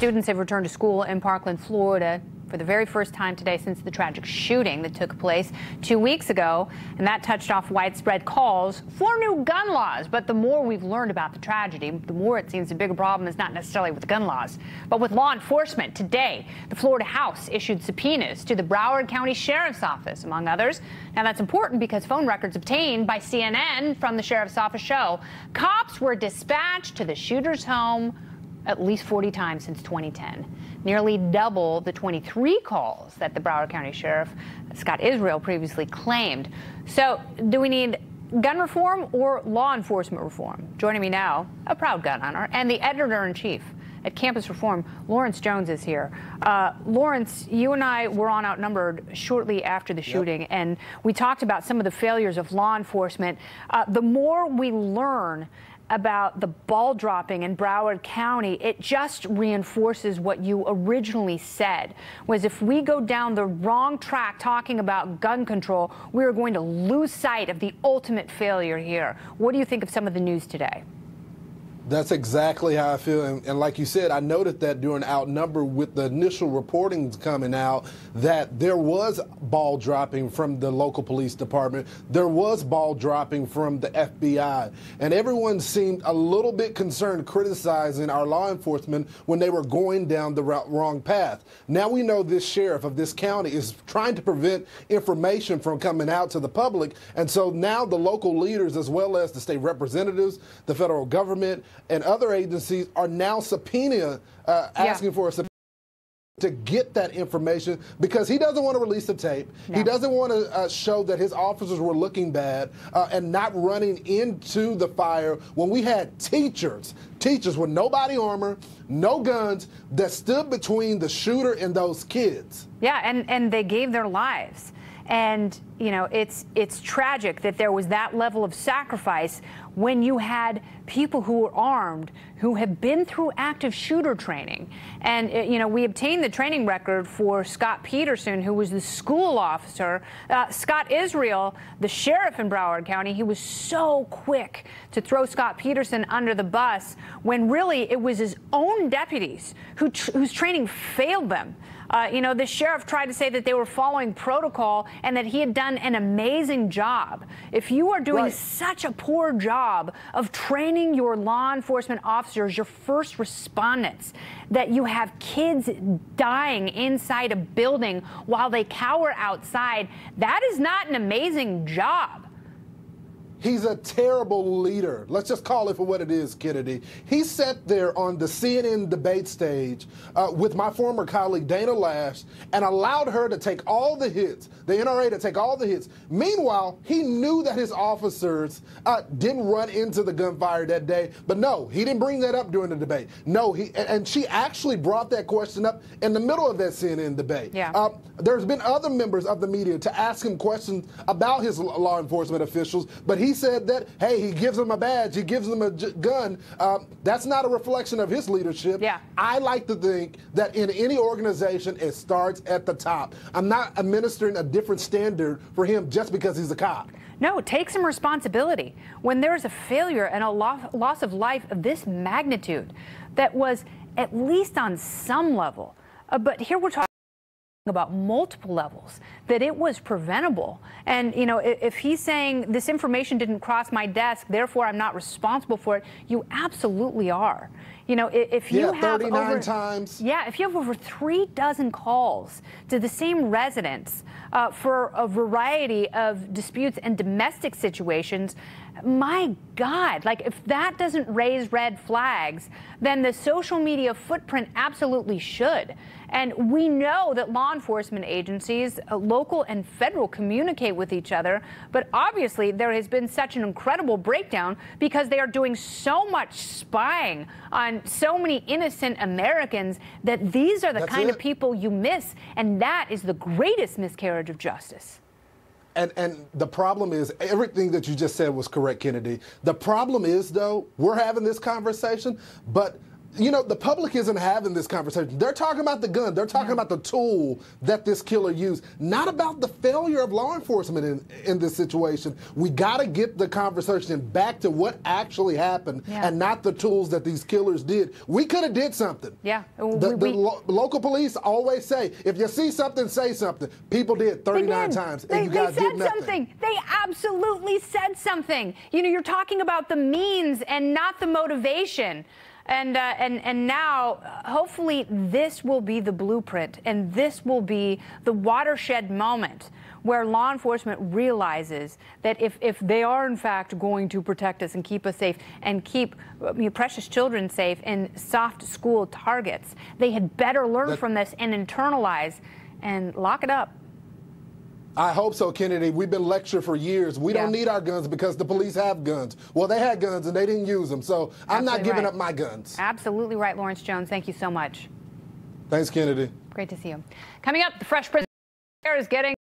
Students have returned to school in Parkland, Florida for the very first time today since the tragic shooting that took place 2 weeks ago, and that touched off widespread calls for new gun laws. But the more we've learned about the tragedy, the more it seems the bigger problem is not necessarily with gun laws, but with law enforcement. Today, the Florida House issued subpoenas to the Broward County Sheriff's Office, among others. Now, that's important because phone records obtained by CNN from the Sheriff's Office show cops were dispatched to the shooter's home at least 40 times since 2010, nearly double the 23 calls that the Broward County Sheriff, Scott Israel, previously claimed. So do we need gun reform or law enforcement reform? Joining me now, a proud gun owner and the editor-in-chief at Campus Reform, Lawrence Jones, is here. Lawrence, you and I were on Outnumbered shortly after the shooting, and we talked about some of the failures of law enforcement. The more we learn about the ball dropping in Broward County, it just reinforces what you originally said, was if we go down the wrong track talking about gun control, we are going to lose sight of the ultimate failure here. What do you think of some of the news today? That's exactly how I feel. And like you said, I noted that during Outnumbered, with the initial reporting coming out, that there was ball dropping from the local police department. There was ball dropping from the FBI. And everyone seemed a little bit concerned criticizing our law enforcement when they were going down the wrong path. Now we know this sheriff of this county is trying to prevent information from coming out to the public. And so now the local leaders, as well as the state representatives, the federal government, and other agencies are now asking for a subpoena to get that information, because he doesn't want to release the tape. No. He doesn't want to show that his officers were looking bad and not running into the fire when we had teachers with no body armor, no guns, that stood between the shooter and those kids. Yeah, and they gave their lives. And, you know, it's tragic that there was that level of sacrifice when you had people who were armed, who have been through active shooter training. And, you know, we obtained the training record for Scott Peterson, who was the school officer. Scott Israel, the sheriff in Broward County, he was so quick to throw Scott Peterson under the bus when really it was his own deputies whose training failed them. You know, the sheriff tried to say that they were following protocol and that he had done an amazing job. If you are doing such a poor job of training your law enforcement officers, your first respondents, that you have kids dying inside a building while they cower outside, that is not an amazing job. He's a terrible leader. Let's just call it for what it is, Kennedy. He sat there on the CNN debate stage with my former colleague Dana Lash and allowed her to take all the hits, the NRA to take all the hits. Meanwhile, he knew that his officers didn't run into the gunfire that day. But no, he didn't bring that up during the debate. No, and she actually brought that question up in the middle of that CNN debate. Yeah. There's been other members of the media to ask him questions about his law enforcement officials, but he said that, hey, he gives them a badge, he gives them a gun. That's not a reflection of his leadership. Yeah. I like to think that in any organization, it starts at the top. I'm not administering a different standard for him just because he's a cop. No, take some responsibility. When there's a failure and a loss of life of this magnitude, that was at least on some level. But here we're talking about multiple levels, that it was preventable. And, you know, if he's saying this information didn't cross my desk, therefore I'm not responsible for it, you absolutely are. You know, if you have 39 times. Yeah, if you have over 36 calls to the same residents for a variety of disputes and domestic situations, my God, like if that doesn't raise red flags, then the social media footprint absolutely should. And we know that law enforcement agencies, local and federal, communicate with each other. But obviously, there has been such an incredible breakdown because they are doing so much spying on so many innocent Americans that these are the kind of people you miss. And that is the greatest miscarriage of justice. And the problem is, everything that you just said was correct, Kennedy. The problem is, though, we're having this conversation, but You know, the public isn't having this conversation. They're talking about the gun. They're talking about the tool that this killer used, not about the failure of law enforcement in this situation. We got to get the conversation back to what actually happened and not the tools that these killers did. We could have did something. Yeah. The local police always say, if you see something, say something. People did 39 times, and you guys did nothing. They said something. They absolutely said something. You know, you're talking about the means and not the motivation. And now, hopefully, this will be the blueprint, and this will be the watershed moment where law enforcement realizes that if they are, in fact, going to protect us and keep us safe and keep precious children safe in soft school targets, they had better learn from this and internalize and lock it up. I hope so, Kennedy. We've been lectured for years. We don't need our guns because the police have guns. Well, they had guns and they didn't use them, so I'm not giving up my guns. Absolutely right, Lawrence Jones. Thank you so much. Thanks, Kennedy. Great to see you. Coming up, the Fresh Prince is getting